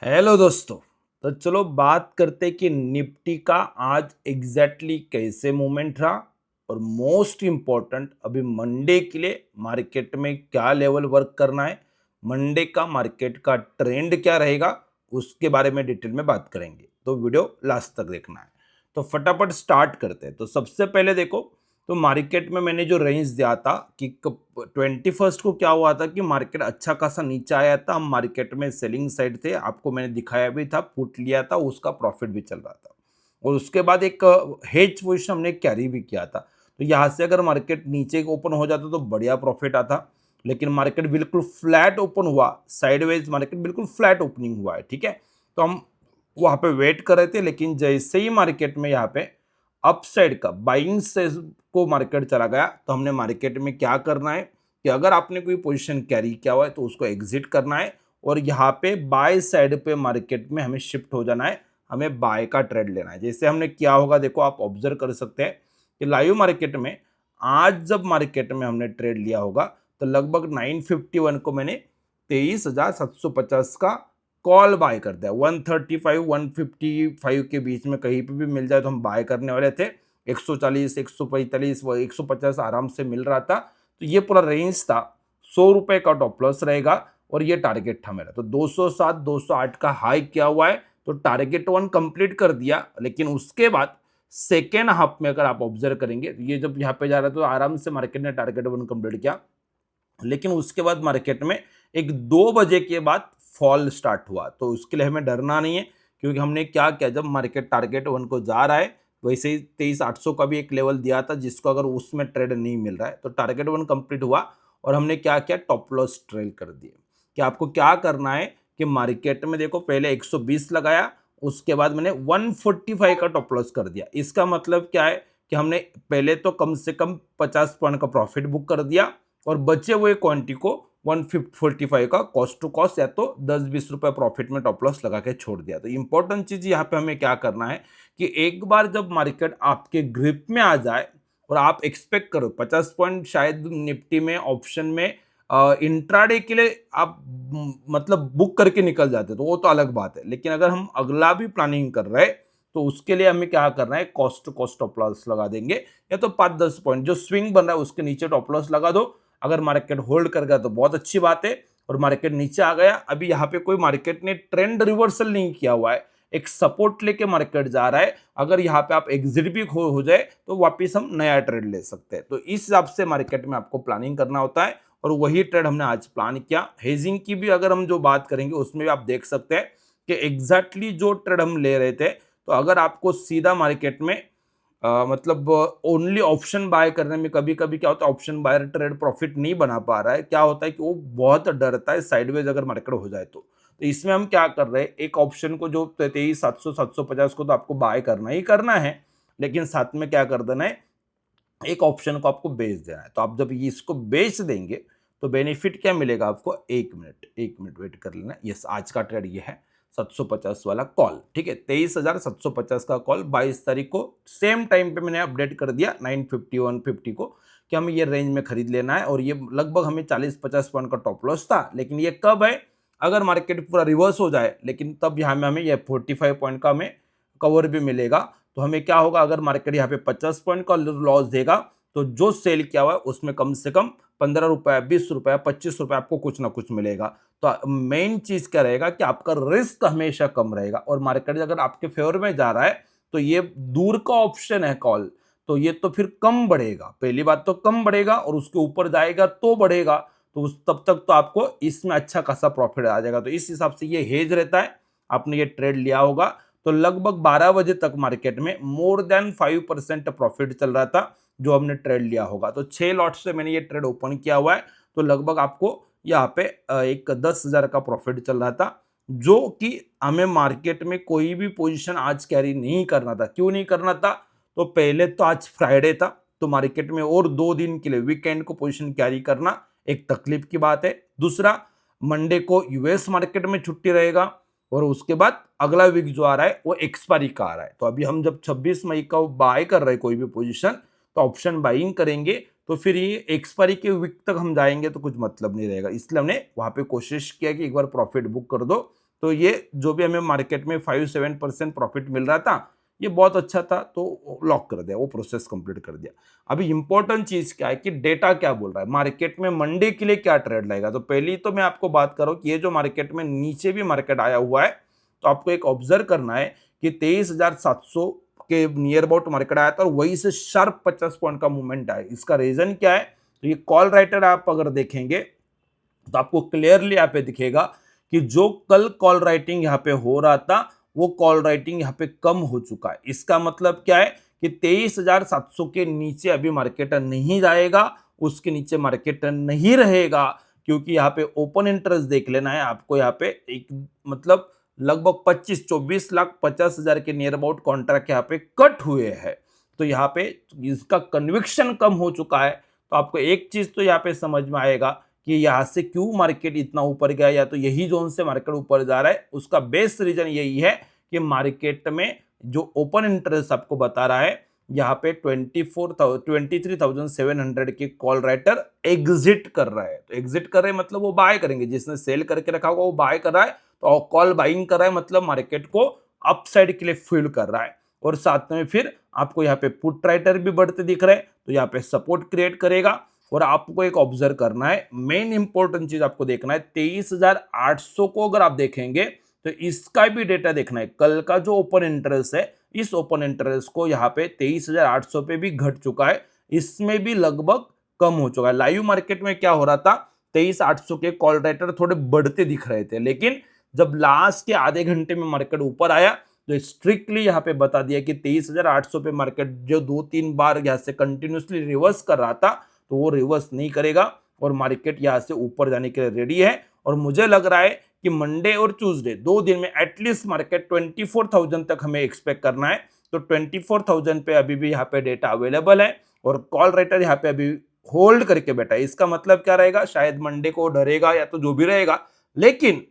Hello दोस्तों। तो चलो बात करते कि निफ्टी का आज कैसे मूवमेंट रहा और मोस्ट इम्पॉर्टेंट अभी मंडे के लिए मार्केट में क्या लेवल वर्क करना है, मंडे का मार्केट का ट्रेंड क्या रहेगा, उसके बारे में डिटेल में बात करेंगे। तो वीडियो लास्ट तक देखना है। तो फटाफट स्टार्ट करते हैं। तो सबसे पहले देखो, तो मार्केट में मैंने जो रेंज दिया था कि 21 को क्या हुआ था कि मार्केट अच्छा खासा नीचे आया था, हम मार्केट में सेलिंग साइड थे, आपको मैंने दिखाया भी था, पुट लिया था, उसका प्रॉफिट भी चल रहा था और उसके बाद एक हेज पोजिशन हमने कैरी भी किया था। तो यहाँ से अगर मार्केट नीचे ओपन हो जाता तो बढ़िया प्रॉफिट आता, लेकिन मार्केट बिल्कुल फ्लैट ओपन हुआ, साइडवेज मार्केट बिल्कुल फ्लैट ओपनिंग हुआ है। ठीक है, तो हम वहाँ पे वेट कर रहे थे, लेकिन जैसे ही मार्केट में यहाँ पे अपसाइड का बाइंग से को मार्केट चला गया, तो हमने मार्केट में क्या करना है कि अगर आपने कोई पोजीशन कैरी किया हुआ है तो उसको एग्जिट करना है और यहाँ पे बाय साइड पे मार्केट में हमें शिफ्ट हो जाना है, हमें बाय का ट्रेड लेना है। जैसे हमने किया होगा, देखो आप ऑब्जर्व कर सकते हैं कि लाइव मार्केट में आज जब मार्केट में हमने ट्रेड लिया होगा तो लगभग 951 को मैंने 23,750 का कॉल बाय कर दिया। 135 155 के बीच में कहीं पे भी मिल जाए तो हम बाय करने वाले थे। 140 145 व 150 आराम से मिल रहा था। तो ये पूरा रेंज था, 100 रुपए का टॉप लॉस रहेगा और ये टारगेट था मेरा। तो 207 208 का हाई किया हुआ है, तो टारगेट वन कंप्लीट कर दिया। लेकिन उसके बाद सेकेंड हाफ में अगर आप ऑब्जर्व करेंगे, ये जब यहाँ पे जा रहा था तो आराम से मार्केट ने टारगेट वन कंप्लीट किया, लेकिन उसके बाद मार्केट में एक 2 बजे के बाद फॉल स्टार्ट हुआ। तो उसके लिए हमें डरना नहीं है, क्योंकि हमने क्या किया, जब मार्केट टारगेट वन को जा रहा है वैसे ही 23,800 का भी एक लेवल दिया था जिसको अगर उसमें ट्रेड नहीं मिल रहा है तो टारगेट वन कंप्लीट हुआ और हमने क्या किया, टॉप लॉस ट्रेल कर दिए। कि आपको क्या करना है कि मार्केट में देखो, पहले 120 लगाया, उसके बाद मैंने 145 का टॉप लॉस कर दिया। इसका मतलब क्या है कि हमने पहले तो कम से कम 50 पॉइंट का प्रॉफिट बुक कर दिया और बचे हुए क्वांटिटी को 145 का कॉस्ट टू कॉस्ट या तो 10-20 रुपए प्रॉफिट में टॉप लॉस लगा के छोड़ दिया। तो इंपॉर्टेंट चीज यहाँ पे हमें क्या करना है कि एक बार जब मार्केट आपके ग्रिप में आ जाए और आप एक्सपेक्ट करो 50 पॉइंट शायद निफ्टी में ऑप्शन में इंट्राडे के लिए आप मतलब बुक करके निकल जाते तो वो तो अलग बात है, लेकिन अगर हम अगला भी प्लानिंग कर रहे हैं तो उसके लिए हमें क्या करना है, cost to cost top loss लगा देंगे, या तो 5-10 पॉइंट जो स्विंग बन रहा है उसके नीचे टॉप लॉस लगा दो। अगर मार्केट होल्ड कर गया तो बहुत अच्छी बात है, और मार्केट नीचे आ गया, अभी यहाँ पे कोई मार्केट ने ट्रेंड रिवर्सल नहीं किया हुआ है, एक सपोर्ट लेके मार्केट जा रहा है, अगर यहाँ पे आप एग्जिट भी हो जाए तो वापस हम नया ट्रेड ले सकते हैं। तो इस हिसाब से मार्केट में आपको प्लानिंग करना होता है और वही ट्रेड हमने आज प्लान किया। हेजिंग की भी अगर हम जो बात करेंगे उसमें भी आप देख सकते हैं कि एग्जैक्टली जो ट्रेड हम ले रहे थे, तो अगर आपको सीधा मार्केट में मतलब ओनली ऑप्शन बाय करने में कभी कभी क्या होता है, ऑप्शन बायर ट्रेड प्रॉफिट नहीं बना पा रहा है, क्या होता है कि वो बहुत डरता है साइडवेज अगर मार्केट हो जाए तो इसमें हम क्या कर रहे हैं, एक ऑप्शन को जो 23,700 750 को तो आपको बाय करना ही करना है, लेकिन साथ में क्या कर देना है, एक ऑप्शन को आपको बेच देना है। तो आप जब ये इसको बेच देंगे तो बेनिफिट क्या मिलेगा आपको, 1 मिनट वेट कर लेना। यस, आज का ट्रेड ये है 750 वाला कॉल। ठीक है, 23,750 का कॉल 22 तारीख को सेम टाइम पे मैंने अपडेट कर दिया 950 150 को कि हमें ये रेंज में खरीद लेना है, और ये लगभग हमें 40-50 पॉइंट का टॉप लॉस था। लेकिन ये कब है, अगर मार्केट पूरा रिवर्स हो जाए, लेकिन तब यहाँ में हमें ये 45 पॉइंट का हमें कवर भी मिलेगा। तो हमें क्या होगा, अगर मार्केट यहाँ पे 50 पॉइंट का लॉस देगा तो जो सेल किया हुआ है उसमें कम से कम 15 रुपए 20 रुपए 25 रुपए आपको कुछ ना कुछ मिलेगा। तो मेन चीज क्या रहेगा कि आपका रिस्क हमेशा कम रहेगा, और मार्केट अगर आपके फेवर में जा रहा है तो ये दूर का ऑप्शन है कॉल, तो ये तो फिर कम बढ़ेगा। पहली बात तो कम बढ़ेगा और उसके ऊपर जाएगा तो बढ़ेगा, तो उस तब तक तो आपको इसमें अच्छा खासा प्रॉफिट आ जाएगा। तो इस हिसाब से ये हेज रहता है। आपने ये ट्रेड लिया होगा तो लगभग 12 बजे तक मार्केट में मोर देन 5% प्रॉफिट चल रहा था जो हमने ट्रेड लिया होगा। तो 6 लॉट से मैंने ये ट्रेड ओपन किया हुआ है, तो लगभग आपको यहाँ पे एक 10,000 का प्रॉफिट चल रहा था, जो कि हमें मार्केट में कोई भी पोजीशन आज कैरी नहीं करना था। क्यों नहीं करना था, तो पहले तो आज फ्राइडे था, तो मार्केट में और 2 दिन के लिए वीकेंड को पोजीशन कैरी करना एक तकलीफ की बात है। दूसरा, मंडे को यूएस मार्केट में छुट्टी रहेगा और उसके बाद अगला वीक जो आ रहा है वो एक्सपायरी का आ रहा है। तो अभी हम जब 26 मई का बाय कर रहे हैं कोई भी पोजीशन, तो ऑप्शन बाइंग करेंगे तो फिर ये एक्सपायरी के वीक तक हम जाएंगे तो कुछ मतलब नहीं रहेगा। इसलिए हमने वहां पे कोशिश किया कि एक बार प्रॉफिट बुक कर दो तो ये जो भी हमें मार्केट में 5-7% प्रॉफिट मिल रहा था, ये बहुत अच्छा था, तो लॉक कर दिया, वो प्रोसेस कंप्लीट कर दिया। अभी इंपॉर्टेंट चीज क्या है कि डेटा क्या बोल रहा है, मार्केट में मंडे के लिए क्या ट्रेड लगेगा। तो पहली तो मैं आपको बात कर रहा हूँ कि ये जो मार्केट में नीचे भी मार्केट आया हुआ है, तो आपको एक ऑब्जर्व करना है कि 23,700 के नियर अबाउट मार्केट आया था और वही से शार्प 50 पॉइंट का मूवमेंट आया। इसका रीजन क्या है, तो ये कॉल राइटर आप अगर देखेंगे तो आपको क्लियरली यहाँ पे दिखेगा कि जो कल कॉल राइटिंग यहाँ पे हो रहा था, वो कॉल राइटिंग यहाँ पे कम हो चुका है। इसका मतलब क्या है कि 23,700 के नीचे अभी मार्केट नहीं जाएगा, उसके नीचे मार्केट नहीं रहेगा, क्योंकि यहाँ पे ओपन इंटरेस्ट देख लेना है आपको। यहाँ पे एक मतलब लगभग 24-24,50,000 के नियर अबाउट कॉन्ट्रैक्ट यहाँ पे कट हुए हैं। तो यहाँ पे इसका कन्विक्शन कम हो चुका है। तो आपको एक चीज तो यहाँ पे समझ में आएगा कि यहाँ से क्यों मार्केट इतना ऊपर गया, या तो यही जोन से मार्केट ऊपर जा रहा है। उसका बेस्ट रीजन यही है कि मार्केट में जो ओपन इंटरेस्ट आपको बता रहा है, यहाँ पे 23,700 के कॉल राइटर एग्जिट कर रहा है। तो एग्जिट कर रहे हैं मतलब वो बाय करेंगे, जिसने सेल करके रखा होगा वो बाय कर रहा है, तो कॉल बाइंग कर रहा है मतलब मार्केट को अपसाइड के लिए फील कर रहा है। और साथ में फिर आपको यहाँ पे पुट राइटर भी बढ़ते दिख रहे हैं, तो यहाँ पे सपोर्ट क्रिएट करेगा। और आपको एक ऑब्जर्व करना है, मेन इंपॉर्टेंट चीज आपको देखना है, 23,800 को अगर आप देखेंगे तो इसका भी डेटा देखना है। कल का जो ओपन इंटरेस्ट है, इस ओपन इंटरेस्ट को यहाँ पे 23,800 पे भी घट चुका है, इसमें भी लगभग कम हो चुका है। लाइव मार्केट में क्या हो रहा था, 23,800 के कॉल राइटर थोड़े बढ़ते दिख रहे थे, लेकिन जब लास्ट के आधे घंटे में मार्केट ऊपर आया तो स्ट्रिक्टली यहाँ पे बता दिया कि 23,800 पे मार्केट जो 2-3 बार यहाँ से कंटिन्यूसली रिवर्स कर रहा था, तो वो रिवर्स नहीं करेगा और मार्केट यहाँ से ऊपर जाने के लिए रेडी है। और मुझे लग रहा है कि मंडे और ट्यूसडे 2 दिन में एटलीस्ट मार्केट 24,000 तक हमें एक्सपेक्ट करना है। तो 24,000 पे अभी भी यहाँ पे डेटा अवेलेबल है और कॉल राइटर यहाँ पे अभी होल्ड करके बैठा है। इसका मतलब क्या रहेगा, शायद मंडे को डरेगा या तो जो भी रहेगा, लेकिन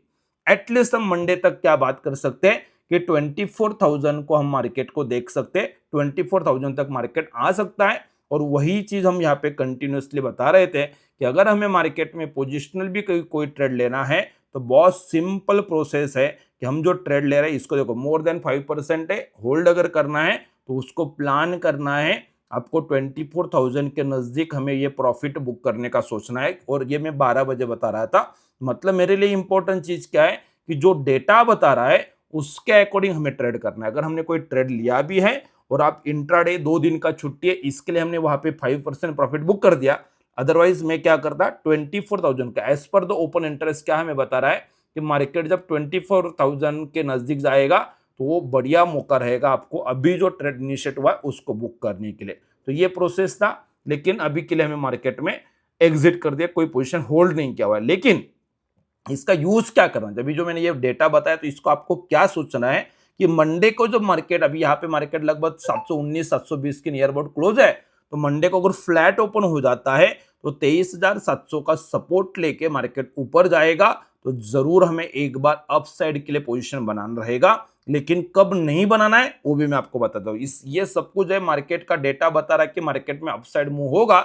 एटलीस्ट हम मंडे तक क्या बात कर सकते हैं कि 24,000 को हम मार्केट को देख सकते हैं, 24,000 तक मार्केट आ सकता है। और वही चीज हम यहाँ पे कंटिन्यूसली बता रहे थे कि अगर हमें मार्केट में पोजिशनल भी कोई ट्रेड लेना है तो बहुत सिंपल प्रोसेस है कि हम जो ट्रेड ले रहे हैं इसको देखो, मोर देन 5% है, होल्ड अगर करना है तो उसको प्लान करना है। आपको 24,000 के नजदीक हमें ये प्रॉफिट बुक करने का सोचना है। और ये मैं 12 बजे बता रहा था, मतलब मेरे लिए इंपॉर्टेंट चीज क्या है कि जो डेटा बता रहा है उसके अकॉर्डिंग हमें ट्रेड करना है। अगर हमने कोई ट्रेड लिया भी है और आप इंट्राडे 2 दिन का छुट्टी है, इसके लिए हमने वहां पे 5% प्रॉफिट बुक कर दिया, अदरवाइज मैं क्या करता 24,000 का as per the open interest क्या हमें बता रहा है कि मार्केट जब 24,000 के नजदीक जाएगा तो वो बढ़िया मौका रहेगा आपको अभी जो ट्रेड इनिशिएट हुआ है उसको बुक करने के लिए। तो ये प्रोसेस था, लेकिन अभी के लिए हमें मार्केट में एग्जिट कर दिया, कोई पोजीशन होल्ड नहीं किया हुआ है। लेकिन इसका यूज क्या करना है, अभी जो मैंने ये डेटा बताया तो इसको आपको क्या सोचना है कि मंडे को जब मार्केट, अभी यहाँ पे मार्केट लगभग 719-720 के नियर अबाउट क्लोज है, तो मंडे को अगर फ्लैट ओपन हो जाता है तो 23,700 का सपोर्ट लेके मार्केट ऊपर जाएगा, तो जरूर हमें एक बार अप साइड के लिए पोजीशन बनाना रहेगा। लेकिन कब नहीं बनाना है वो भी मैं आपको बताता हूँ। इस ये सब कुछ है मार्केट का डेटा बता रहा है कि मार्केट में अप साइड मूव होगा,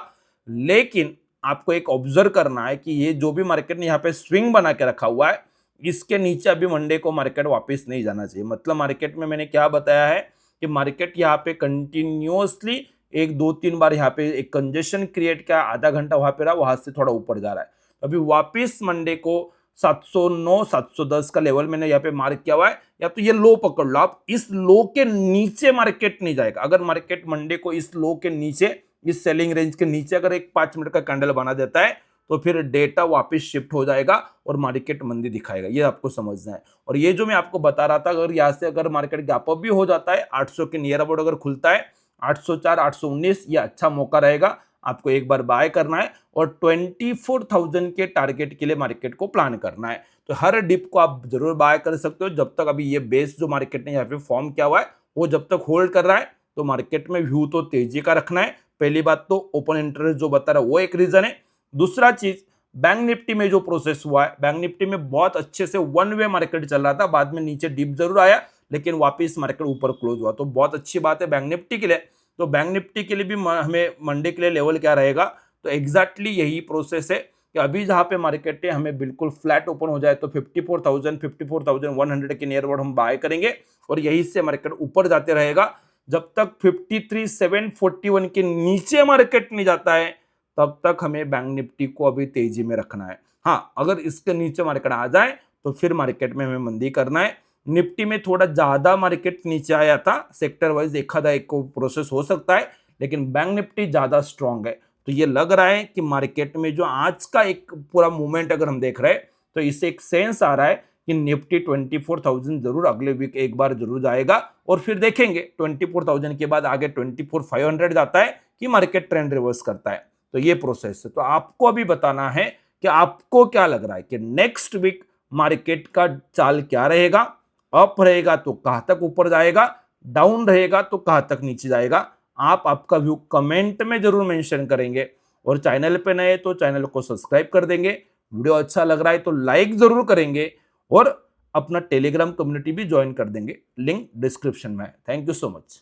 लेकिन आपको एक ऑब्जर्व करना है कि ये जो भी मार्केट ने यहाँ पे स्विंग बना के रखा हुआ है, इसके नीचे अभी मंडे को मार्केट वापस नहीं जाना चाहिए। मतलब मार्केट में मैंने क्या बताया है कि मार्केट यहाँ पे कंटिन्यूअसली 1-2-3 बार यहाँ पे एक कंजेशन क्रिएट किया, आधा घंटा वहां पे रहा, वहां से थोड़ा ऊपर जा रहा है। अभी वापस मंडे को 709-710 का लेवल मैंने यहाँ पे मार्क किया हुआ है, या तो ये लो पकड़ लो आप, इस लो के नीचे मार्केट नहीं जाएगा। अगर मार्केट मंडे को इस लो के नीचे, इस सेलिंग रेंज के नीचे अगर एक 5 मिनट का कैंडल बना देता है तो फिर डेटा वापस शिफ्ट हो जाएगा और मार्केट मंदी दिखाएगा, ये आपको समझना है। और ये जो मैं आपको बता रहा था, अगर यहाँ से अगर मार्केट गैप अप भी हो जाता है, 800 के नियर अबाउट अगर खुलता है 804, 819, ये अच्छा मौका रहेगा, आपको एक बार बाय करना है और 24,000 के टारगेट के लिए मार्केट को प्लान करना है। तो हर डिप को आप जरूर बाय कर सकते हो जब तक अभी ये बेस जो मार्केट ने यहाँ पे फॉर्म किया हुआ है वो जब तक होल्ड कर रहा है। तो मार्केट में व्यू तो तेजी का रखना है। पहली बात तो ओपन इंटरेस्ट जो बता रहा है वो एक रीजन है। दूसरा चीज, बैंक निफ्टी में जो प्रोसेस हुआ है, बैंक निफ्टी में बहुत अच्छे से वन वे मार्केट चल रहा था, बाद में नीचे डिप जरूर आया लेकिन वापस मार्केट ऊपर क्लोज हुआ, तो बहुत अच्छी बात है बैंक निफ्टी के लिए। तो बैंक निफ्टी के लिए भी हमें मंडे के लिए लेवल क्या रहेगा, तो एग्जैक्टली यही प्रोसेस है कि अभी जहां पे मार्केट है हमें बिल्कुल फ्लैट ओपन हो जाए तो 54,000 54,100 के नियर अबाउट हम बाय करेंगे और यही से मार्केट ऊपर जाते रहेगा। जब तक 53,741 के नीचे मार्केट नहीं जाता है तब तक हमें बैंक निफ्टी को अभी तेजी में रखना है। हाँ, अगर इसके नीचे मार्केट आ जाए तो फिर मार्केट में हमें मंदी करना है। निफ्टी में थोड़ा ज्यादा मार्केट नीचे आया था, सेक्टर वाइज एक आधा एक को प्रोसेस हो सकता है, लेकिन बैंक निफ्टी ज्यादा स्ट्रांग है। तो ये लग रहा है कि मार्केट में जो आज का एक पूरा मूवमेंट अगर हम देख रहे हैं तो इससे एक सेंस आ रहा है कि निफ्टी 24,000 जरूर अगले वीक एक बार जरूर जाएगा और फिर देखेंगे 24,000 के बाद आगे 24,500 जाता है कि मार्केट ट्रेंड रिवर्स करता है। तो ये प्रोसेस है। तो आपको अभी बताना है कि आपको क्या लग रहा है कि नेक्स्ट वीक मार्केट का चाल क्या रहेगा। अप रहेगा तो कहां तक ऊपर जाएगा, डाउन रहेगा तो कहां तक नीचे जाएगा। आप आपका व्यू कमेंट में जरूर मेंशन करेंगे और चैनल पे नए तो चैनल को सब्सक्राइब कर देंगे। वीडियो अच्छा लग रहा है तो लाइक जरूर करेंगे और अपना टेलीग्राम कम्युनिटी भी ज्वाइन कर देंगे, लिंक डिस्क्रिप्शन में है। Thank you so much.